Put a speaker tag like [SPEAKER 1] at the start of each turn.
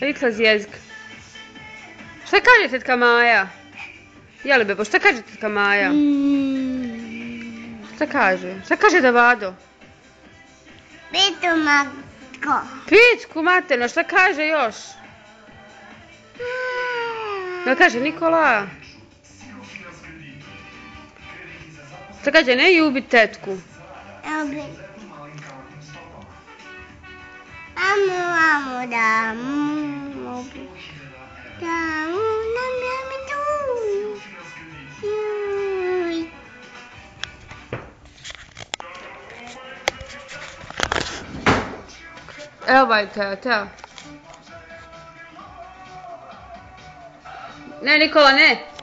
[SPEAKER 1] Izlaz jezik. Šta kaže tetka Maja? Jeli bebo, šta kaže tetka Maja? Šta kaže? Šta kaže Davado?
[SPEAKER 2] Pitu matko.
[SPEAKER 1] Pičku materno, šta kaže još? Jel kaže Nikola? Šta kaže, ne ljubi tetku?
[SPEAKER 2] Ljubi. Amo da mogu. Da nam mi tu.
[SPEAKER 1] Evo ovaj Teo. Ne Nikola, ne.